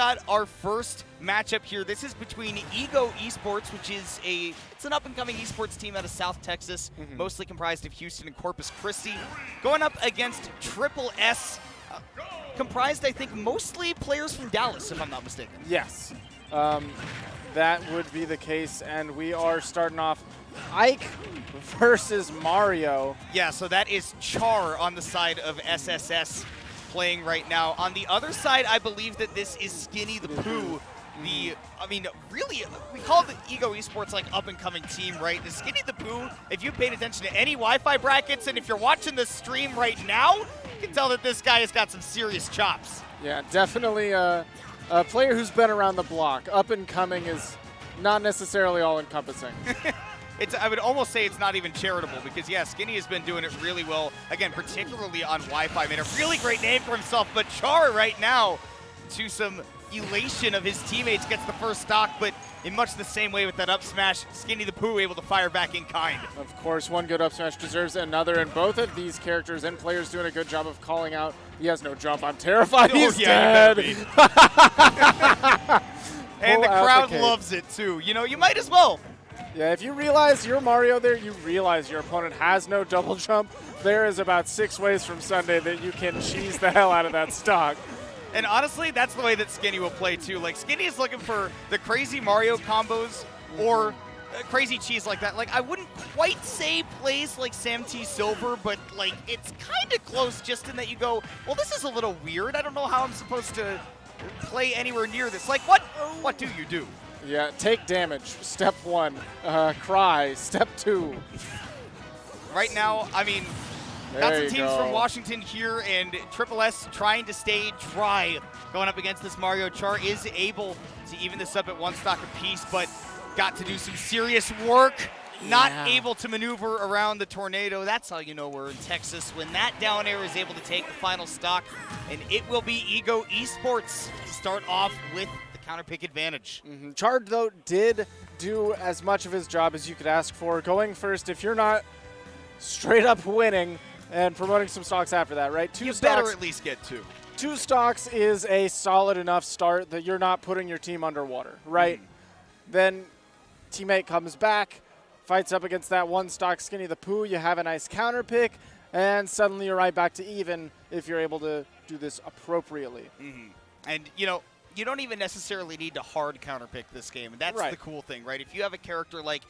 got our first matchup here. This is between Ego eSports, which is it's an up-and-coming esports team out of South Texas, mostly comprised of Houston and Corpus Christi, going up against SSS, comprised, I think, mostly players from Dallas, if I'm not mistaken. Yes, that would be the case, and we are starting off Ike versus Mario. Yeah, so that is Char on the side of SSS playing right now. On the other side, I believe that this is Skinny the Pooh. Really, we call the Ego Esports like up-and-coming team, right? The Skinny the Pooh, if you've paid attention to any Wi-Fi brackets, and if you're watching this stream right now, you can tell that this guy has got some serious chops. Yeah, definitely a player who's been around the block. Up-and-coming is not necessarily all-encompassing. I would almost say it's not even charitable because, yeah, Skinny has been doing it really well, again, particularly on Wi-Fi. Made a really great name for himself, but Char right now, to some elation of his teammates, gets the first stock, but in much the same way with that up smash, Skinny the Pooh able to fire back in kind. Of course, one good up smash deserves another, and both of these characters and players doing a good job of calling out, he has no jump, I'm terrified, he's dead. And the crowd loves it too. You know, you might as well. Yeah, if you realize you're Mario there, you realize your opponent has no double jump. There is about 6 ways from Sunday that you can cheese the hell out of that stock. And honestly, that's the way that Skinny will play too. Like, Skinny is looking for the crazy Mario combos or crazy cheese like that. Like, I wouldn't quite say plays like Sam T. Silver, but like, it's kind of close just in that you go, well, this is a little weird. I don't know how I'm supposed to play anywhere near this. Like, what do you do? Yeah, take damage, step 1. Cry, step 2. Right now, I mean, got some teams go. from Washington here, and SSS trying to stay dry going up against this Mario. Char is able to even this up at 1 stock apiece, but got to do some serious work. Not able to maneuver around the tornado. That's how you know we're in Texas, when that down air is able to take the final stock, and it will be Ego Esports to start off with the counter pick advantage. Char, though, did do as much of his job as you could ask for. Going first, if you're not straight up winning, and promoting some stocks after that, right? You better at least get 2. 2 stocks is a solid enough start that you're not putting your team underwater, right? Then teammate comes back, fights up against that 1 stock Skinny the Pooh. You have a nice counter pick, and suddenly you're right back to even if you're able to do this appropriately. And, you know, you don't even necessarily need to hard counter pick this game, and that's the cool thing, right? If you have a character like,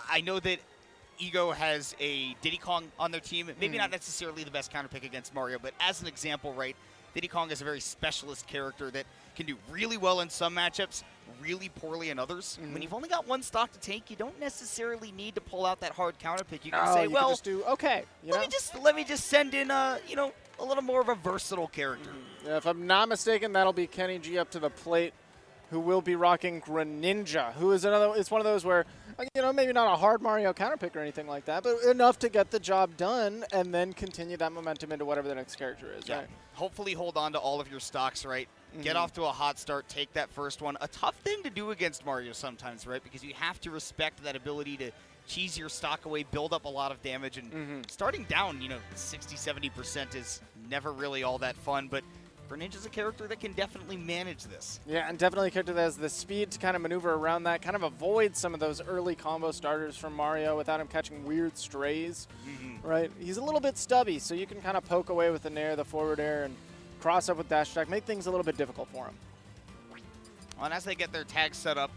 I know that Ego has a Diddy Kong on their team. Maybe not necessarily the best counter pick against Mario, but as an example, right, Diddy Kong is a very specialist character that can do really well in some matchups, really poorly in others. When you've only got 1 stock to take, you don't necessarily need to pull out that hard counter pick. You can say, well, just do okay. Let me just send in a little more of a versatile character. Yeah, if I'm not mistaken, that'll be Kenny G up to the plate, who will be rocking Greninja, who is it's one of those where, maybe not a hard Mario counter pick or anything like that, but enough to get the job done and then continue that momentum into whatever the next character is, right? Hopefully hold on to all of your stocks, right? Get off to a hot start, take that first one. A tough thing to do against Mario sometimes, right? Because you have to respect that ability to cheese your stock away, build up a lot of damage, and starting down, 60, 70% is never really all that fun, but Greninja's a character that can definitely manage this. Yeah, and definitely a character that has the speed to kind of maneuver around that, kind of avoid some of those early combo starters from Mario without him catching weird strays, right? He's a little bit stubby, so you can kind of poke away with the nair, the forward air, and cross up with dash attack, make things a little bit difficult for him. Well, and as they get their tags set up,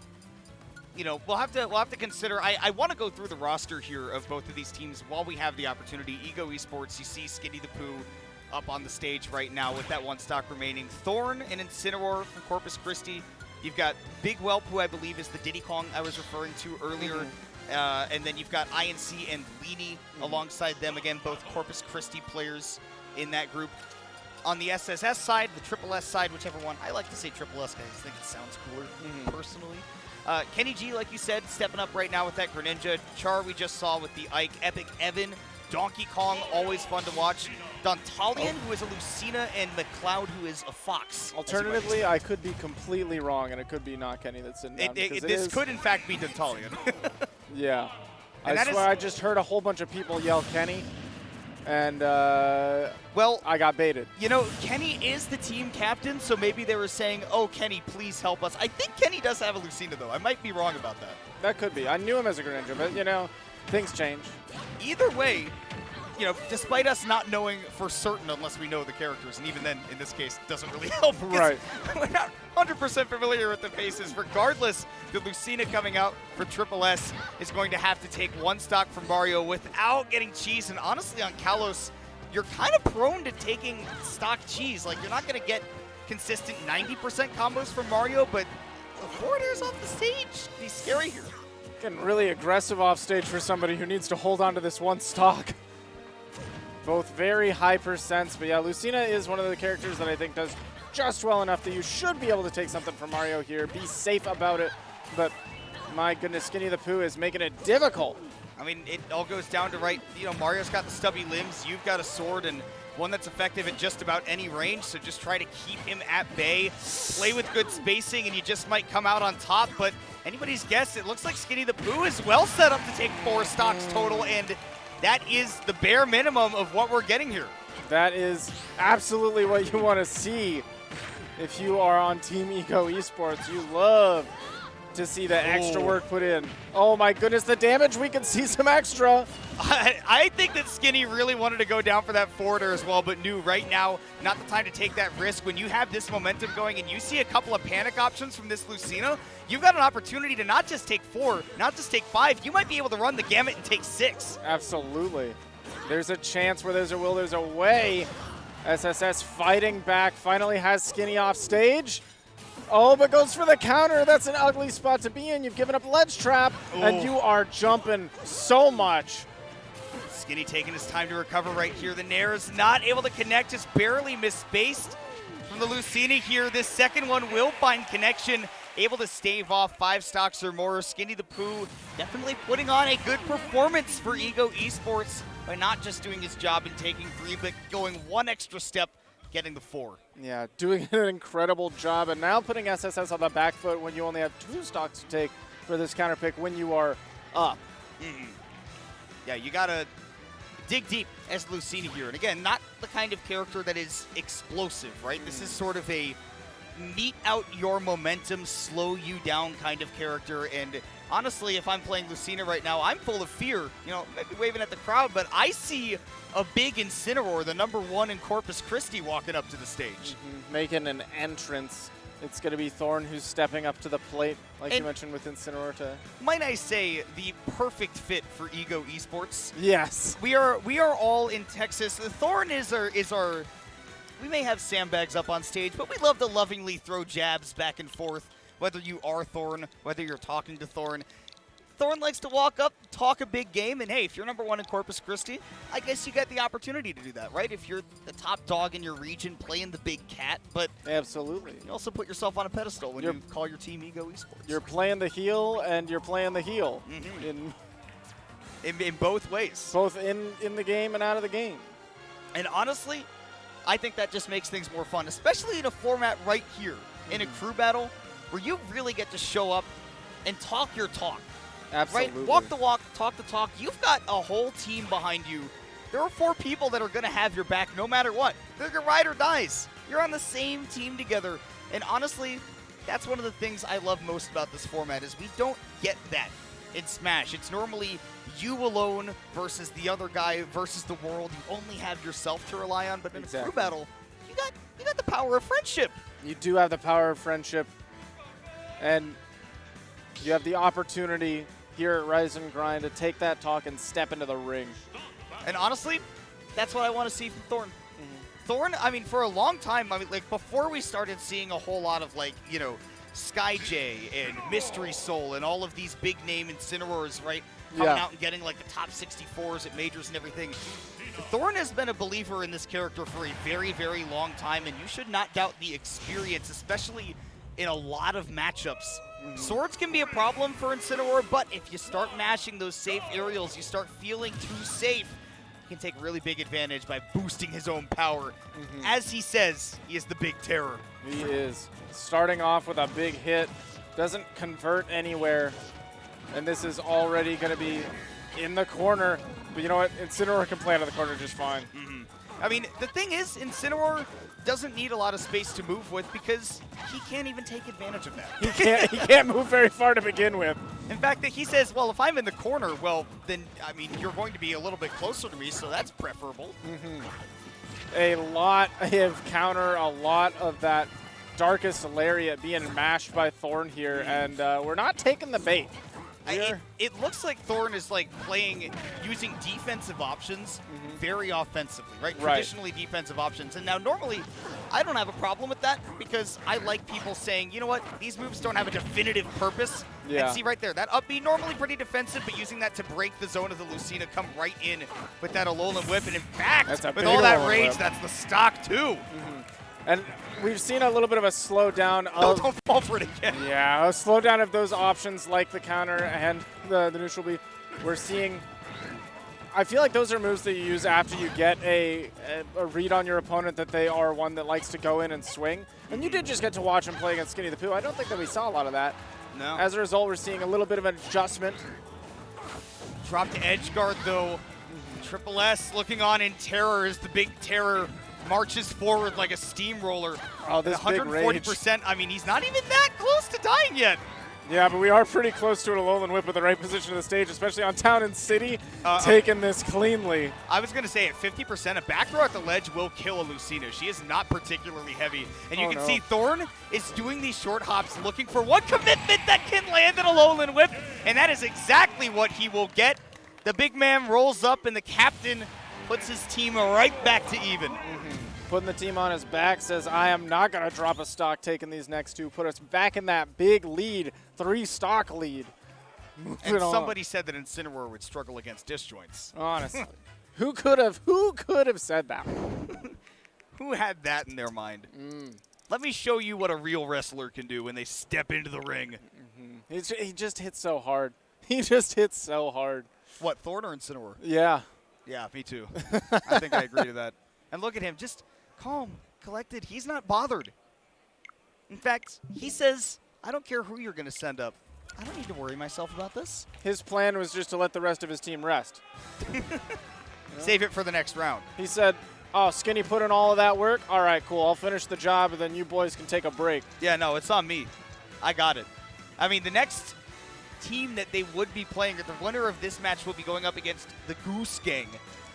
we'll have to consider. I want to go through the roster here of both of these teams while we have the opportunity. Ego Esports, you see Skinny the Pooh up on the stage right now with that 1 stock remaining. Thorn and Incineroar from Corpus Christi. You've got Big Whelp, who I believe is the Diddy Kong I was referring to earlier. And then you've got INC and Leany alongside them. Again, both Corpus Christi players in that group. On the SSS side, the SSS side, whichever one. I like to say SSS because I just think it sounds cooler, personally. Kenny G, like you said, stepping up right now with that Greninja. Char we just saw with the Ike. Epic Evan. Donkey Kong, always fun to watch. Dantalion, who is a Lucina, and McCloud, who is a Fox. Alternatively, I could be completely wrong, and it could be not Kenny that's sitting down. This could, in fact, be Dantalion. Yeah. I swear I just heard a whole bunch of people yell Kenny, and well, I got baited. You know, Kenny is the team captain, so maybe they were saying, oh, Kenny, please help us. I think Kenny does have a Lucina, though. I might be wrong about that. That could be. I knew him as a Greninja, but, you know, things change. Either way, you know, despite us not knowing for certain unless we know the characters, and even then, in this case, doesn't really help. Right. We're not 100% familiar with the faces. Regardless, the Lucina coming out for Triple S is going to have to take one stock from Mario without getting cheese. And honestly, on Kalos, you're kind of prone to taking stock cheese. Like, you're not going to get consistent 90% combos from Mario, but the forward air's off the stage. He's scary here. Getting really aggressive off stage for somebody who needs to hold on to this one stock. Both very high percents, but yeah, Lucina is one of the characters that I think does just well enough that you should be able to take something from Mario here. Be safe about it, but my goodness, Skinny the Pooh is making it difficult. I mean, it all goes down to you know, Mario's got the stubby limbs, you've got a sword, and one that's effective at just about any range, so just try to keep him at bay, play with good spacing, and you just might come out on top, but anybody's guess, it looks like Skinny the Pooh is well set up to take 4 stocks total, and that is the bare minimum of what we're getting here. That is absolutely what you want to see if you are on Team Ego Esports. You love to see the extra work put in. Oh my goodness, the damage, we can see some extra. I think that Skinny really wanted to go down for that forwarder as well, but knew right now not the time to take that risk. When you have this momentum going and you see a couple of panic options from this Lucina, you've got an opportunity to not just take 4, not just take 5, you might be able to run the gamut and take 6. Absolutely. There's a chance where there's a will, there's a way. SSS fighting back, finally has Skinny off stage. Oh, but goes for the counter. That's an ugly spot to be in. You've given up ledge trap, and you are jumping so much. Skinny taking his time to recover right here. The Nair is not able to connect, just barely misspaced from the Lucina here. This second one will find connection, able to stave off 5 stocks or more. Skinny the Pooh definitely putting on a good performance for Ego Esports by not just doing his job and taking 3, but going one extra step, getting the 4. Yeah, doing an incredible job, and now putting SSS on the back foot when you only have 2 stocks to take for this counter pick when you are up. Yeah, you gotta dig deep as Lucina here. And again, not the kind of character that is explosive, right? This is sort of a meet out your momentum, slow you down kind of character. And honestly, if I'm playing Lucina right now, I'm full of fear. You know, maybe waving at the crowd, but I see a big Incineroar, the #1 in Corpus Christi, walking up to the stage. Making an entrance. It's going to be Thorn who's stepping up to the plate, like you mentioned with Incineroar. Might I say, the perfect fit for Ego Esports. Yes. We are all in Texas. Thorn is our we may have sandbags up on stage, but we love to lovingly throw jabs back and forth, whether you are Thorn, whether you're talking to Thorn. Thorn likes to walk up, talk a big game, and hey, if you're #1 in Corpus Christi, I guess you get the opportunity to do that, right? If you're the top dog in your region playing the big cat, but absolutely, you also put yourself on a pedestal when you call your team Ego Esports. You're playing the heel, and you're playing the heel in both ways. Both in the game and out of the game. And honestly, I think that just makes things more fun, especially in a format right here, in a crew battle, where you really get to show up and talk your talk. Absolutely. Right? Walk the walk, talk the talk. You've got a whole team behind you. There are 4 people that are going to have your back no matter what. They're your ride or dies. You're on the same team together. And honestly, that's one of the things I love most about this format is we don't get that in Smash. It's normally you alone versus the other guy versus the world. You only have yourself to rely on. But in a crew battle, you got the power of friendship. You do have the power of friendship. And you have the opportunity here at Rise and Grind to take that talk and step into the ring. And honestly, that's what I want to see from Thorn. Thorn, I mean, for a long time, I mean, like, before we started seeing a whole lot of, like, you know, SkyJ and Mystery Soul and all of these big-name Incineroars, right, coming out and getting, like, the top 64s at majors and everything. Thorn has been a believer in this character for a very, very long time, and you should not doubt the experience, especially in a lot of matchups. Swords can be a problem for Incineroar, but if you start mashing those safe aerials, you start feeling too safe, he can take really big advantage by boosting his own power. As he says, he is the big terror. He is. Starting off with a big hit, doesn't convert anywhere, and this is already going to be in the corner. But you know what? Incineroar can play out of the corner just fine. I mean, the thing is, Incineroar doesn't need a lot of space to move with because he can't even take advantage of that. He can't move very far to begin with. In fact, he says, well, if I'm in the corner, well, then, I mean, you're going to be a little bit closer to me, so that's preferable. A lot of counter, a lot of that Darkest Lariat being mashed by Thorn here, and we're not taking the bait. It looks like Thorn is like using defensive options very offensively, right? Traditionally defensive options. And now normally I don't have a problem with that because I like people saying, you know what, these moves don't have a definitive purpose. Yeah. And see right there, that up B normally pretty defensive, but using that to break the zone of the Lucina, come right in with that Alolan Whip. And in fact, with all that rage, that's the stock too. And we've seen a little bit of a slowdown of... Don't fall for it again. Yeah, a slowdown of those options like the counter and the neutral B. We're seeing... I feel like those are moves that you use after you get a read on your opponent that they are one that likes to go in and swing. And you did just get to watch him play against Skinny the Pooh. I don't think that we saw a lot of that. No. As a result, we're seeing a little bit of an adjustment. Drop to edge guard, though. Triple S looking on in terror as the big terror marches forward like a steamroller. Oh, this big rage. 140%. I mean, he's not even that close to dying yet. Yeah, but we are pretty close to an Alolan Whip with the right position of the stage, especially on Town and City, taking this cleanly. I was going to say at 50%, a back throw at the ledge will kill a Lucina. She is not particularly heavy. And you can see Thorn is doing these short hops, looking for one commitment that can land an Alolan Whip, and that is exactly what he will get. The big man rolls up, and the captain puts his team right back to even. Putting the team on his back, says, I am not going to drop a stock taking these next two. Put us back in that big lead, 3-stock lead. And somebody said that Incineroar would struggle against disjoints. Honestly. Who could have said that? Who had that in their mind? Let me show you what a real wrestler can do when they step into the ring. He just hits so hard. He just hits so hard. What, Thorn or Incineroar? Yeah. Yeah, me too. I think I agree to that. And look at him, just calm, collected. He's not bothered. In fact, he says, I don't care who you're going to send up. I don't need to worry myself about this. His plan was just to let the rest of his team rest. Save it for the next round. He said, oh, Skinny put in all of that work? All right, cool. I'll finish the job, and then you boys can take a break. Yeah, no, it's on me. I got it. I mean, the next team that they would be playing, or the winner of this match will be going up against the Goose Gang.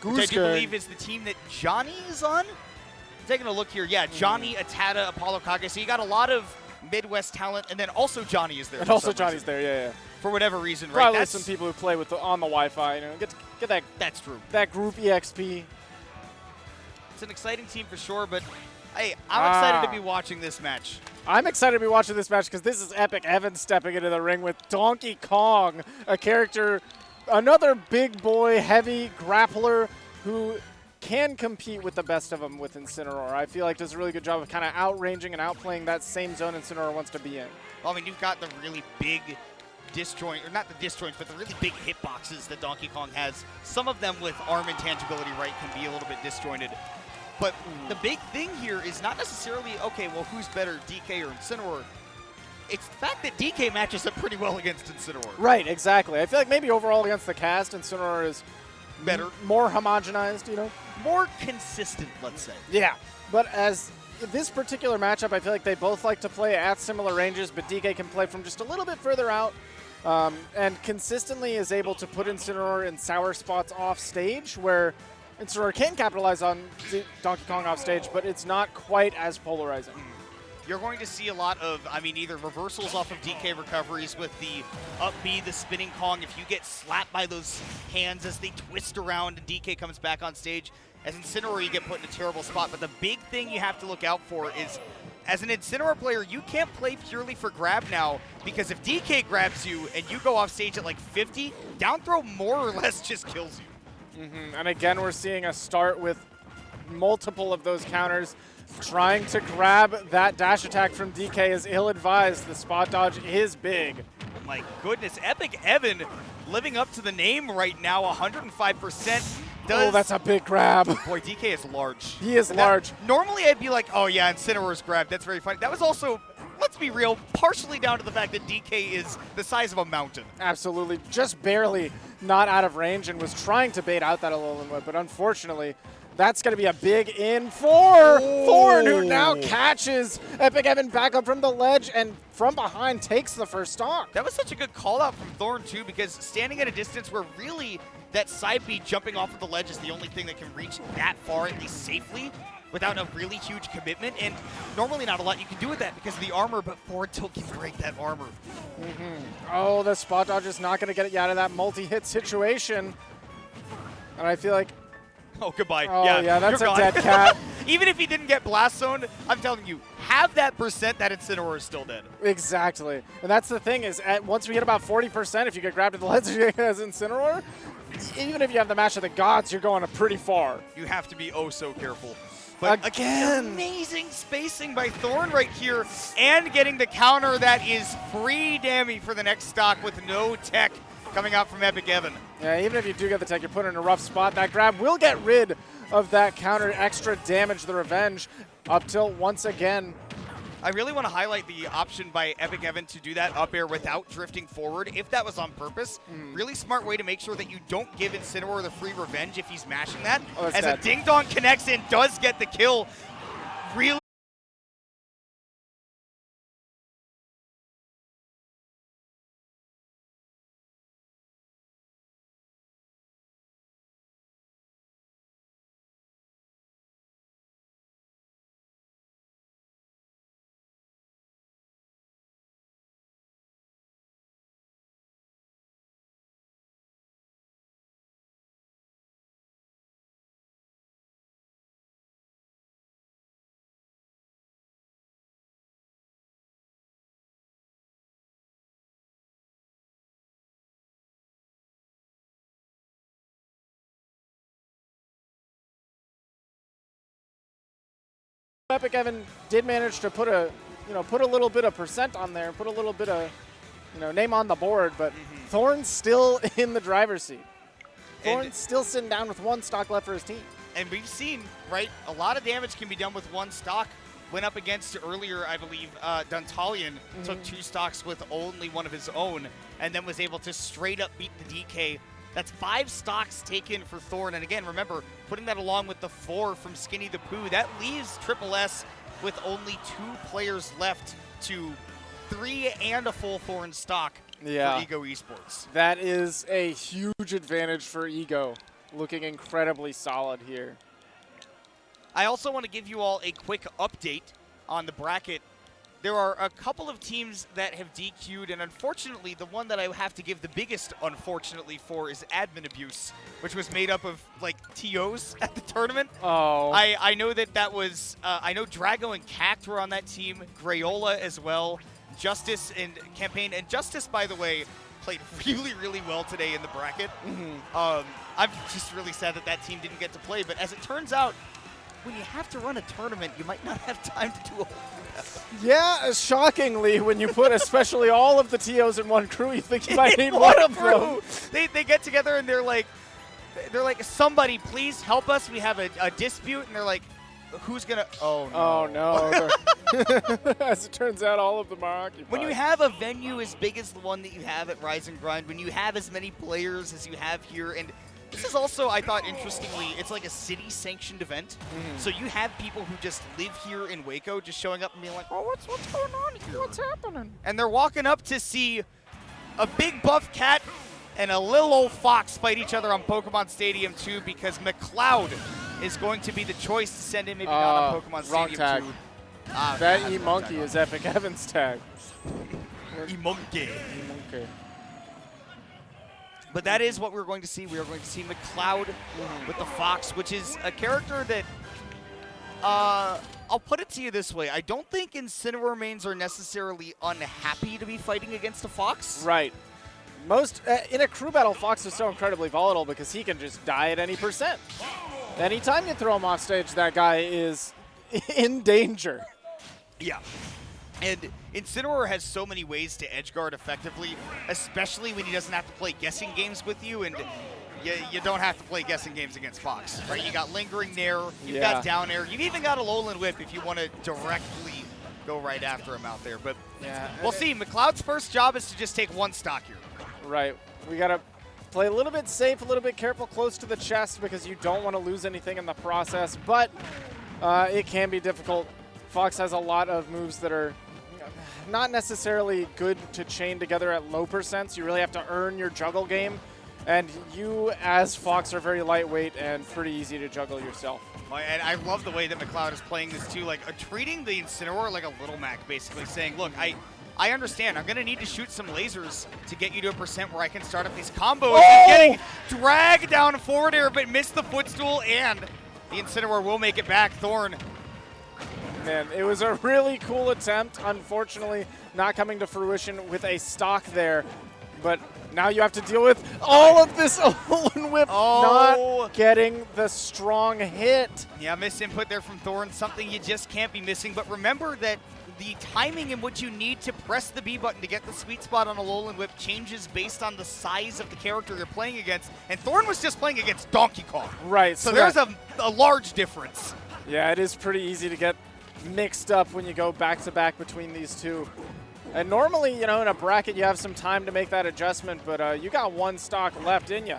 Which I do believe is the team that Johnny is on. I'm taking a look here. Yeah, Johnny, Atada, Apollo Kage. So you got a lot of Midwest talent, and then also Johnny is there. And also Johnny's there, yeah. For whatever reason, right? Probably some people who play with on the Wi-Fi, you know, get that. That's true. That group EXP. It's an exciting team for sure, but hey, I'm excited to be watching this match. I'm excited to be watching this match because this is Epic Evan stepping into the ring with Donkey Kong, a character. Another big boy, heavy grappler who can compete with the best of them with Incineroar. I feel like does a really good job of kind of outranging and outplaying that same zone Incineroar wants to be in. Well, I mean, you've got the really big disjoint, or not the disjoints, but the really big hitboxes that Donkey Kong has. Some of them with arm intangibility, right, can be a little bit disjointed. But the big thing here is not necessarily, okay, well, who's better, DK or Incineroar? It's the fact that DK matches up pretty well against Incineroar. Right, exactly. I feel like maybe overall against the cast, Incineroar is better, more homogenized, you know? More consistent, let's say. Yeah, but as this particular matchup, I feel like they both like to play at similar ranges, but DK can play from just a little bit further out and consistently is able to put Incineroar in sour spots off stage where Incineroar can capitalize on Donkey Kong off stage, but it's not quite as polarizing. You're going to see a lot of, I mean, either reversals off of DK recoveries with the up B, the spinning Kong. If you get slapped by those hands as they twist around and DK comes back on stage, as Incineroar, you get put in a terrible spot. But the big thing you have to look out for is, as an Incineroar player, you can't play purely for grab now, because if DK grabs you and you go off stage at like 50, down throw more or less just kills you. And again, we're seeing a start with multiple of those counters. Trying to grab that dash attack from DK is ill-advised. The spot dodge is big. Oh my goodness, Epic Evan living up to the name right now, 105%. Oh, that's a big grab. Boy, DK is large. He is large. Normally I'd be like, oh yeah, Incineroar's grab, that's very funny. That was also let's be real, partially down to the fact that DK is the size of a mountain. Absolutely, just barely not out of range and was trying to bait out that Alolan Whip, but unfortunately, that's going to be a big in for Thorn, who now catches Epic Evan back up from the ledge and from behind takes the first stock. That was such a good call out from Thorn, too, because standing at a distance where really that side B jumping off of the ledge is the only thing that can reach that far, at least safely, without a really huge commitment. And normally not a lot you can do with that because of the armor, but forward tilt can break that armor. Oh, the spot dodge is not going to get you out of that multi-hit situation. And I feel like, Oh, goodbye. oh yeah, that's you're a gone. dead cat. Even if he didn't get blast zoned, I'm telling you, have that percent, that Incineroar is still dead. Exactly. And that's the thing is, once we hit about 40%, if you get grabbed at the ledge as Incineroar, even if you have the match of the gods, you're going pretty far. You have to be oh so careful. But Again. amazing spacing by Thorn right here, and getting the counter that is free damage for the next stock with no tech coming out from Epic Evan. Yeah, even if you do get the tech, you're put in a rough spot. That grab will get rid of that counter extra damage, the revenge, up tilt once again. I really want to highlight the option by Epic Evan to do that up air without drifting forward, if that was on purpose. Really smart way to make sure that you don't give Incineroar the free revenge if he's mashing that. Oh, that's As dead. a Ding Dong connects in, does get the kill. Really Epic Evan did manage to put a little bit of percent on there, put a little bit of, name on the board, but Thorn's still in the driver's seat. Thorn's still sitting down with one stock left for his team. And we've seen, right, a lot of damage can be done with one stock. Went up against earlier, I believe, Duntalion took 2 stocks with only one of his own, and then was able to straight up beat the DK. That's 5 stocks taken for Thorn. And again, remember, putting that along with the 4 from Skinny the Pooh, that leaves Triple S with only 2 players left to 3 and a full Thorn stock for Ego eSports. That is a huge advantage for Ego, looking incredibly solid here. I also want to give you all a quick update on the bracket. There are a couple of teams that have DQ'd, and unfortunately, the one that I have to give the biggest unfortunately for is admin abuse, which was made up of, like, TOs at the tournament. Oh. I know that was, I know Drago and Cact were on that team, Grayola as well, Justice and Campaign. And Justice, by the way, played really, really well today in the bracket. I'm just really sad that that team didn't get to play, but as it turns out, when you have to run a tournament, you might not have time to do a whole lot. Yeah, shockingly, when you put especially all of the TOs in one crew, you think you might need one of them. They get together and they're like, somebody please help us. We have a dispute, and they're like, who's gonna? Oh no. Oh no. As it turns out, all of them are occupied. When you have a venue as big as the one that you have at Rise and Grind, when you have as many players as you have here, and this is also, I thought, interestingly, it's like a city-sanctioned event. So you have people who just live here in Waco just showing up and being like, oh, what's going on here? What's happening? And they're walking up to see a big buff cat and a little old fox fight each other on Pokemon Stadium 2 because McLeod is going to be the choice to send in, maybe not on Pokemon wrong Stadium tag. 2. That E-Monkey is Epic Evan's tag. E-Monkey. E-Monkey. But that is what we're going to see. We are going to see McLeod with the Fox, which is a character that, I'll put it to you this way. I don't think Incineroar mains are necessarily unhappy to be fighting against a Fox. Right. Most in a crew battle, Fox is so incredibly volatile because he can just die at any percent. Anytime you throw him off stage, that guy is in danger. Yeah. And Incineroar has so many ways to edgeguard effectively, especially when he doesn't have to play guessing games with you, and you don't have to play guessing games against Fox, right? You got Lingering Nair, you've got Down Air, you've even got a Alolan Whip if you want to directly go right after him out there. But Yeah, we'll see. McLeod's first job is to just take one stock here. Right. We got to play a little bit safe, a little bit careful, close to the chest, because you don't want to lose anything in the process. But it can be difficult. Fox has a lot of moves that are not necessarily good to chain together at low percents. You really have to earn your juggle game. And you, as Fox, are very lightweight and pretty easy to juggle yourself. And I love the way that McLeod is playing this too, like treating the Incineroar like a little Mac, basically saying, look, I understand. I'm going to need to shoot some lasers to get you to a percent where I can start up these combos. And getting dragged down forward air, but missed the footstool, and the Incineroar will make it back. Thorn. Man, it was a really cool attempt. Unfortunately, not coming to fruition with a stock there. But now you have to deal with all of this Olin Whip not getting the strong hit. Yeah, miss input there from Thorn, something you just can't be missing. But remember that the timing in which you need to press the B button to get the sweet spot on a Olin Whip changes based on the size of the character you're playing against. And Thorn was just playing against Donkey Kong. Right. So there's a large difference. Yeah, it is pretty easy to get mixed up when you go back-to-back between these two. And normally, you know, in a bracket, you have some time to make that adjustment, but you got one stock left in you.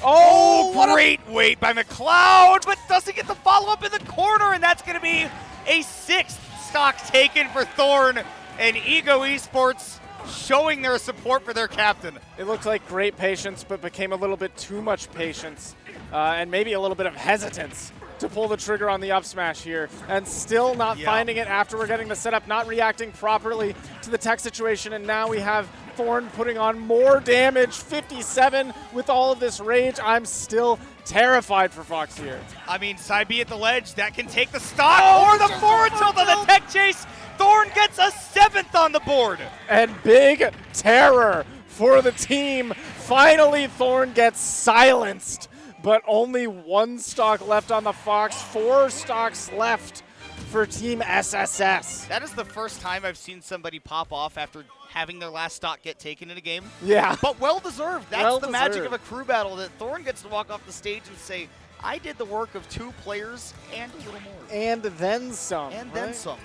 Oh, great wait by McLeod, but doesn't get the follow-up in the corner, and that's going to be a 6th stock taken for Thorn, and Ego eSports showing their support for their captain. It looked like great patience, but became a little bit too much patience, and maybe a little bit of hesitance to pull the trigger on the up smash here, and still not finding it after we're getting the setup, not reacting properly to the tech situation, and now we have Thorn putting on more damage, 57 with all of this rage. I'm still terrified for Fox here. I mean, side B at the ledge, that can take the stock, or the forward tilt on the tech chase. Thorn gets a 7th on the board. And big terror for the team. Finally, Thorn gets silenced. But only one stock left on the Fox, 4 stocks left for Team SSS. That is the first time I've seen somebody pop off after having their last stock get taken in a game. Yeah. But well-deserved. That's the magic of a crew battle, that Thorn gets to walk off the stage and say, I did the work of 2 players and a little more. And then some. And then some.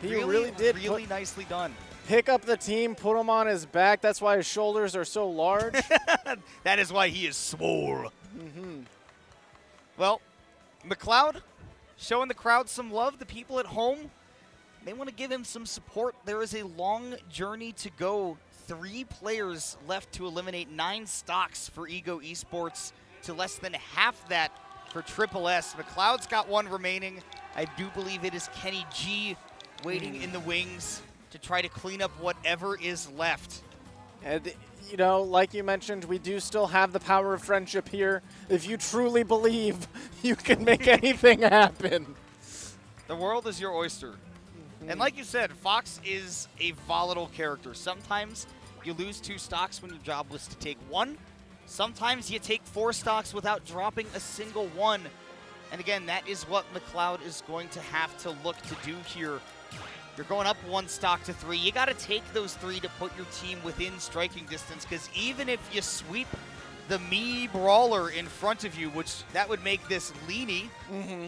He really did. Really nicely done. Pick up the team, put him on his back. That's why his shoulders are so large. That is why he is swole. Well, McLeod showing the crowd some love. The people at home, they want to give him some support. There is a long journey to go. 3 players left to eliminate, 9 stocks for Ego eSports to less than half that for Triple S. McLeod's got 1 remaining. I do believe it is Kenny G waiting in the wings to try to clean up whatever is left. And, you know, like you mentioned, we do still have the power of friendship here. If you truly believe, you can make anything happen. The world is your oyster. And like you said, Fox is a volatile character. Sometimes you lose 2 stocks when your job was to take 1. Sometimes you take 4 stocks without dropping a single one. And again, that is what McLeod is going to have to look to do here. You're going up 1 stock to 3. You got to take those 3 to put your team within striking distance, because even if you sweep the Mii Brawler in front of you, which that would make this Leany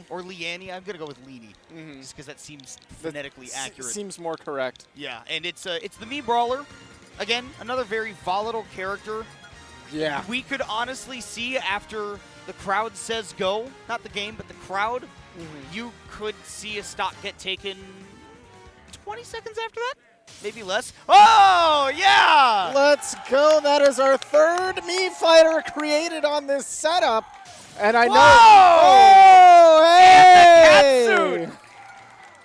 or Leanny. I'm going to go with Leany just because that seems phonetically accurate. Seems more correct. Yeah, and it's the Mii Brawler. Again, another very volatile character. Yeah. We could honestly see after the crowd says go, not the game, but the crowd, you could see a stock get taken 20 seconds after that? Maybe less. Oh, yeah! Let's go. That is our 3rd Mii fighter created on this setup. And I know. Oh, hey! and the catsuit!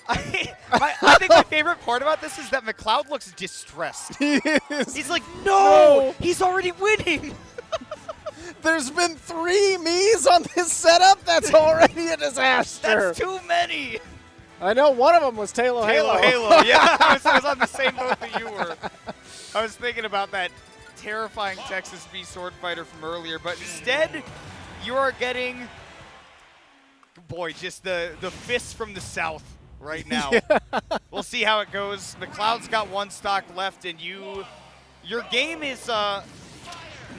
I think my favorite part about this is that McLeod looks distressed. He is. He's like, no! He's already winning! There's been 3 Miis on this setup. That's already a disaster. That's too many! I know one of them was Halo. Halo, yeah. I was on the same boat that you were. I was thinking about that terrifying Texas B sword fighter from earlier, but instead, you are getting, boy, just the fists from the south right now. We'll see how it goes. McLeod's got 1 stock left, and your game is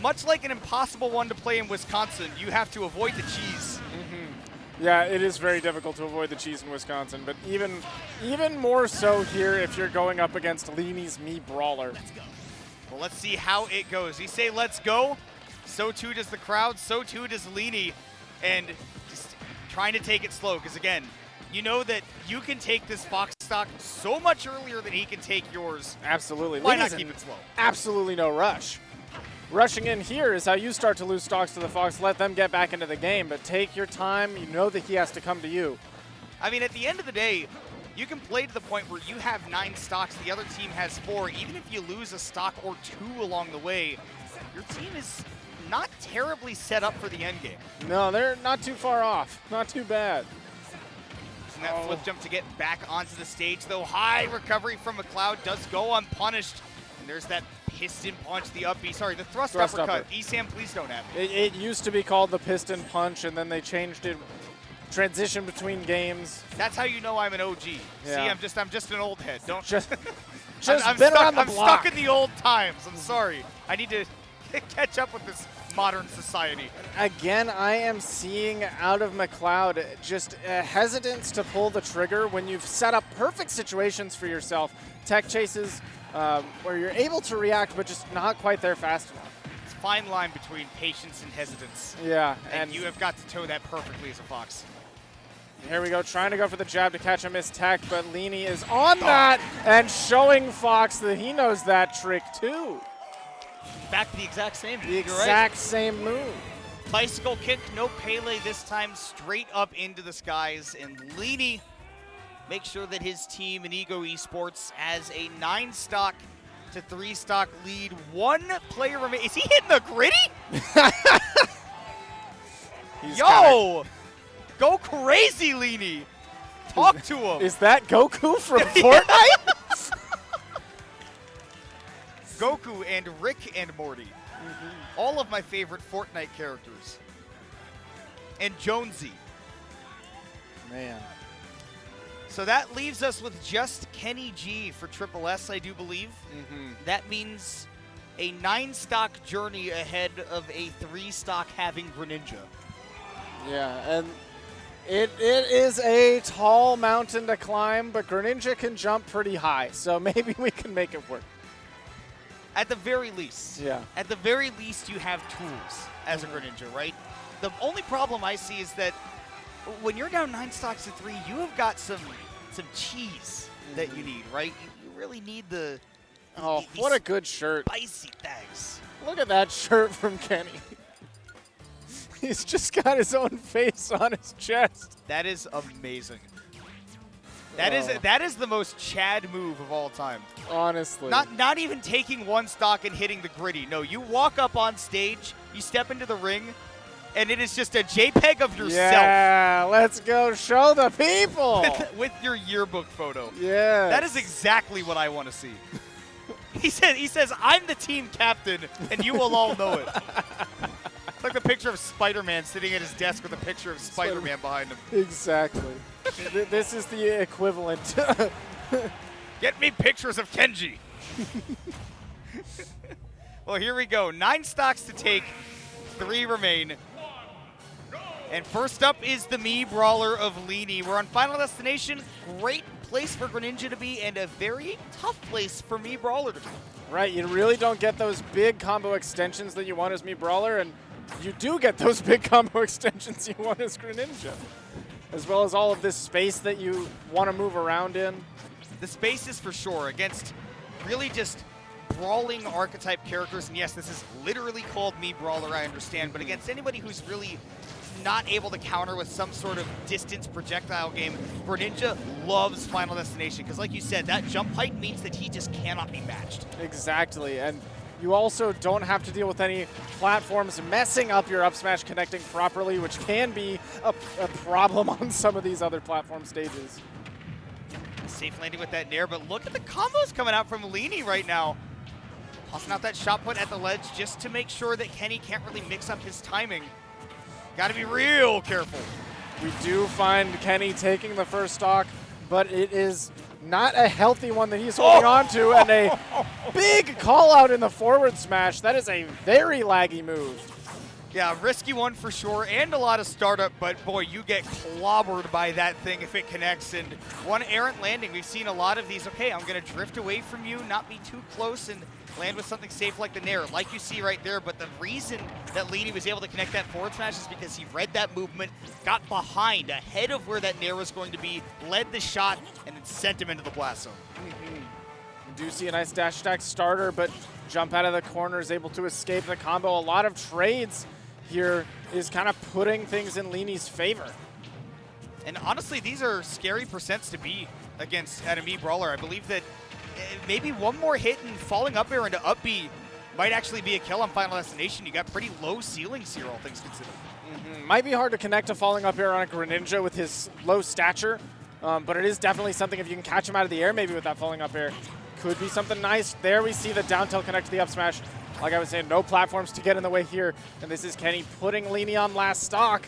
much like an impossible one to play in Wisconsin. You have to avoid the cheese. Yeah, it is very difficult to avoid the cheese in Wisconsin, but even more so here if you're going up against Leanie's Me Brawler. Well, let's see how it goes. We say let's go. So too does the crowd. So too does Leanie. And just trying to take it slow because, again, you know that you can take this Fox stock so much earlier than he can take yours. Absolutely. Why Leanie's not keep it slow? Absolutely no rush. Rushing in here is how you start to lose stocks to the Fox. Let them get back into the game, but take your time. You know that he has to come to you. I mean, at the end of the day, you can play to the point where you have 9 stocks, the other team has 4. Even if you lose a stock or 2 along the way, your team is not terribly set up for the end game. No, they're not too far off. Not too bad. And that flip jump to get back onto the stage, though. High recovery from McLeod does go unpunished. And there's that piston punch, the up B. Sorry, the thrust uppercut. Esam, please don't have it. It used to be called the piston punch, and then they changed it. Transition between games. That's how you know I'm an OG. Yeah. See, I'm just an old head. Don't just I'm been stuck, around the I'm block. stuck in the old times. I'm sorry. I need to catch up with this modern society. Again, I am seeing out of McLeod just a hesitance to pull the trigger when you've set up perfect situations for yourself. Tech chases where you're able to react, but just not quite there fast enough. It's a fine line between patience and hesitance. Yeah. And you have got to toe that perfectly as a Fox. Here we go, trying to go for the jab to catch a missed tech, but Leanie is on that and showing Fox that he knows that trick too. Back to the exact same. The exact same move. Bicycle kick, no Pele this time, straight up into the skies. And Leanie makes sure that his team in Ego Esports has a 9-stock to 3-stock lead. 1 player remains. Is he hitting the gritty? Yo! Go crazy, Leanie. Talk to him. Is that Goku from Fortnite? Goku and Rick and Morty. All of my favorite Fortnite characters. And Jonesy. Man. So that leaves us with just Kenny G for Triple S, I do believe. That means a 9-stock journey ahead of a 3-stock having Greninja. Yeah, and it is a tall mountain to climb, but Greninja can jump pretty high, so maybe we can make it work. At the very least. Yeah. At the very least, you have tools as a Greninja, right? The only problem I see is that when you're down 9 stocks to 3, you have got some cheese that you need, right? You really need the what a good shirt. Spicy things. Look at that shirt from Kenny. He's just got his own face on his chest. That is amazing. That is the most Chad move of all time. Honestly. Not even taking 1 stock and hitting the gritty. No, you walk up on stage, you step into the ring, and it is just a JPEG of yourself. Yeah, let's go show the people. with your yearbook photo. Yeah. That is exactly what I want to see. He says, I'm the team captain, and you will all know it. It's like the picture of Spider-Man sitting at his desk with a picture of Spider-Man behind him. Exactly. This is the equivalent. Get me pictures of Kenji. Well, here we go. 9 stocks to take, 3 remain. And first up is the Me Brawler of Leanie. We're on Final Destination. Great place for Greninja to be and a very tough place for Me Brawler to be. Right, you really don't get those big combo extensions that you want as Me Brawler, and you do get those big combo extensions you want as Greninja, as well as all of this space that you want to move around in. The space is for sure against really just brawling archetype characters, and yes, this is literally called Me Brawler, I understand, but against anybody who's really not able to counter with some sort of distance projectile game, Greninja loves Final Destination, because like you said, that jump height means that he just cannot be matched. Exactly, and you also don't have to deal with any platforms messing up your up smash connecting properly, which can be a problem on some of these other platform stages. Safe landing with that nair, but look at the combos coming out from Leanie right now. Tossing out that shot put at the ledge just to make sure that Kenny can't really mix up his timing. Got to be real careful. We do find Kenny taking the first stock, but it is not a healthy one that he's holding on to, and a big call out in the forward smash. That is a very laggy move. Yeah, risky one for sure, and a lot of startup, but boy, you get clobbered by that thing if it connects. And one errant landing, we've seen a lot of these. Okay, I'm going to drift away from you, not be too close, and land with something safe like the Nair, like you see right there. But the reason that Leany was able to connect that forward smash is because he read that movement, got behind, ahead of where that Nair was going to be, led the shot, and then sent him into the blast zone. You do see a nice dash attack starter, but jump out of the corner, is able to escape the combo. A lot of trades here is kind of putting things in Leany's favor. And honestly, these are scary percents to be against enemy brawler. I believe that maybe one more hit and falling up air into up B might actually be a kill on Final Destination. You got pretty low ceilings here, all things considered. Might be hard to connect to falling up air on a Greninja with his low stature, but it is definitely something if you can catch him out of the air maybe with that falling up air. Could be something nice. There we see the down tilt connect to the up smash. Like I was saying, no platforms to get in the way here. And this is Kenny putting Leany on last stock.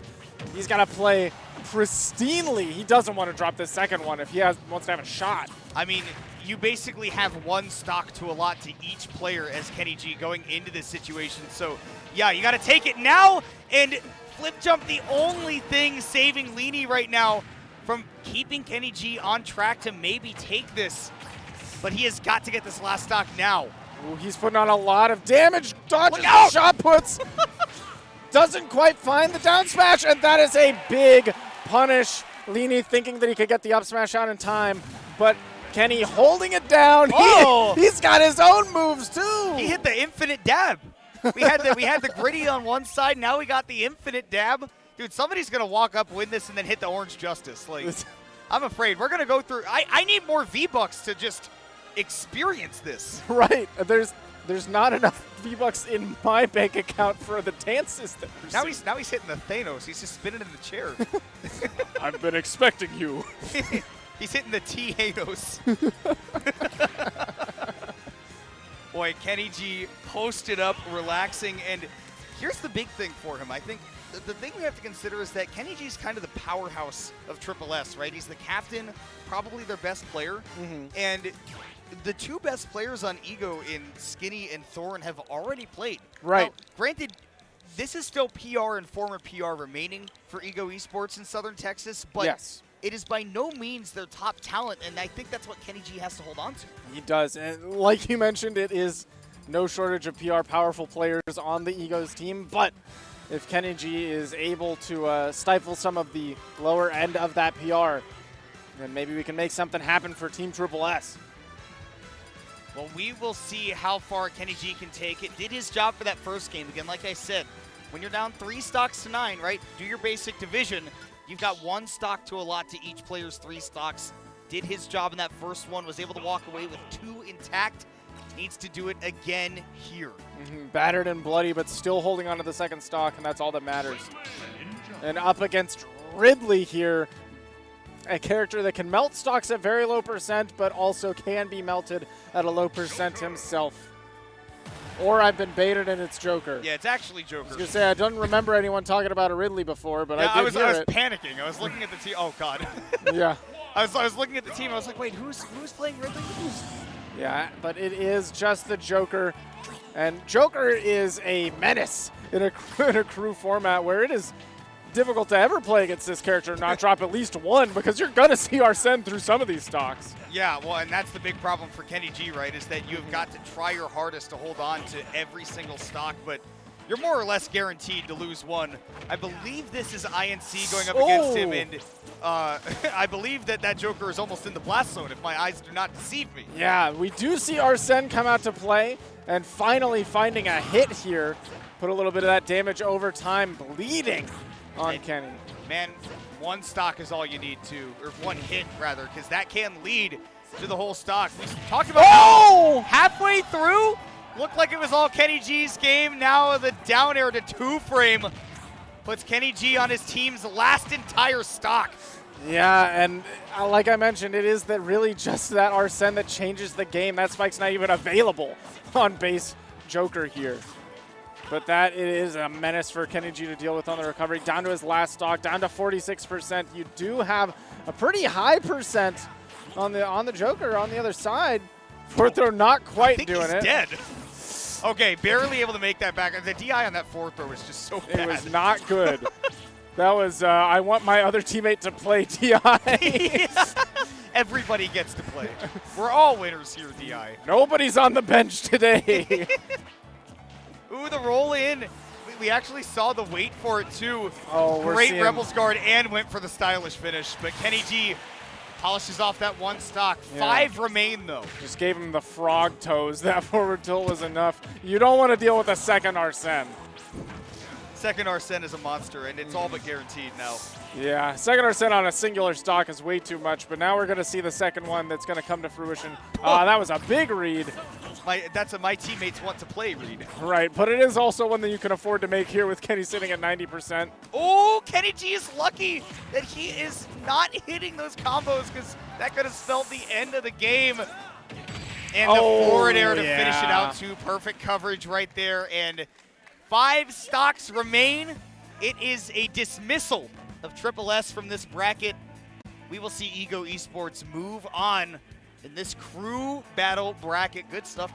He's got to play pristinely. He doesn't want to drop this second one if he wants to have a shot. I mean, you basically have one stock to allot to each player as Kenny G going into this situation. So, yeah, you got to take it now. And flip jump, the only thing saving Leany right now from keeping Kenny G on track to maybe take this. But he has got to get this last stock now. Ooh, he's putting on a lot of damage. Dodges the shot puts. Doesn't quite find the down smash, and that is a big punish. Leany thinking that he could get the up smash out in time, but Kenny holding it down. Oh! He's got his own moves too. He hit the infinite dab. We had the gritty on one side. Now we got the infinite dab. Dude, somebody's gonna walk up, win this, and then hit the orange justice. Like, I'm afraid we're gonna go through. I need more V-Bucks to just experience this. Right. There's not enough V-Bucks in my bank account for the dances that we're Now seeing. he's hitting the Thanos. He's just spinning in the chair. I've been expecting you. He's hitting the T-Hanos. Boy, Kenny G posted up, relaxing, and here's the big thing for him. I think the thing we have to consider is that Kenny G is kind of the powerhouse of SSS, right? He's the captain, probably their best player, and the two best players on Ego in Skinny and Thorn have already played. Right. Now, granted, this is still PR and former PR remaining for Ego Esports in Southern Texas, but yes, it is by no means their top talent, and I think that's what Kenny G has to hold on to. he does. And like you mentioned, it is no shortage of PR powerful players on the Egos team, but if Kenny G is able to stifle some of the lower end of that PR, then maybe we can make something happen for Team SSS. Well, we will see how far Kenny G can take it. Did his job for that first game. Again, like I said, when you're down 3 stocks to 9, right, do your basic division. You've got 1 stock to allot to each player's 3 stocks. Did his job in that first one, was able to walk away with 2 intact. Needs to do it again here. Battered and bloody, but still holding on to the second stock, and that's all that matters. And up against Ridley here, a character that can melt stocks at very low percent, but also can be melted at a low percent himself. Or I've been baited and it's Joker. Yeah, it's actually Joker. I was going to say, I don't remember anyone talking about a Ridley before, but yeah, I was panicking. I was looking at the team. Oh, God. Yeah. I was looking at the team. I was like, wait, who's playing Ridley? Yeah, but it is just the Joker. And Joker is a menace in a crew format where it is difficult to ever play against this character and not drop at least 1, because you're going to see Arsene through some of these stocks. Yeah, well, and that's the big problem for Kenny G, right, is that you've got to try your hardest to hold on to every single stock, but you're more or less guaranteed to lose 1. I believe this is INC going up against him, and I believe that Joker is almost in the blast zone, if my eyes do not deceive me. Yeah, we do see Arsene come out to play, and finally finding a hit here. Put a little bit of that damage over time, bleeding on Kenny. Man, 1 stock is all you need to, or 1 hit rather, because that can lead to the whole stock. We talked about halfway through, looked like it was all Kenny G's game. Now the down air to 2-frame puts Kenny G on his team's last entire stock. Yeah, and like I mentioned, it is that really just that Arsene that changes the game. That spike's not even available on base Joker here. But that is a menace for Kenny G to deal with on the recovery. Down to his last stock, down to 46%. You do have a pretty high percent on the Joker on the other side. Fourth throw not quite doing it. He's dead. Okay, barely able to make that back. The DI on that fourth throw was just so bad. It was not good. That was, I want my other teammate to play DI. Everybody gets to play. We're all winners here, DI. Nobody's on the bench today. Ooh, the roll in. We actually saw the wait for it, too. Oh, we're Great seeing Rebels guard and went for the stylish finish. But Kenny G polishes off that one stock. Yeah. 5 remain, though. Just gave him the frog toes. That forward tilt was enough. You don't want to deal with a second Arsene. Second Arsene is a monster, and it's all but guaranteed now. Yeah, second Arsene on a singular stock is way too much, but now we're going to see the second one that's going to come to fruition. That was a big read. That's a my teammates want to play read. Right, but it is also one that you can afford to make here with Kenny sitting at 90%. Oh, Kenny G is lucky that he is not hitting those combos because that could have spelled the end of the game. And the forward air to finish it out too. Perfect coverage right there. And 5 stocks remain. It is a dismissal of Triple S from this bracket. We will see Ego Esports move on in this crew battle bracket. Good stuff.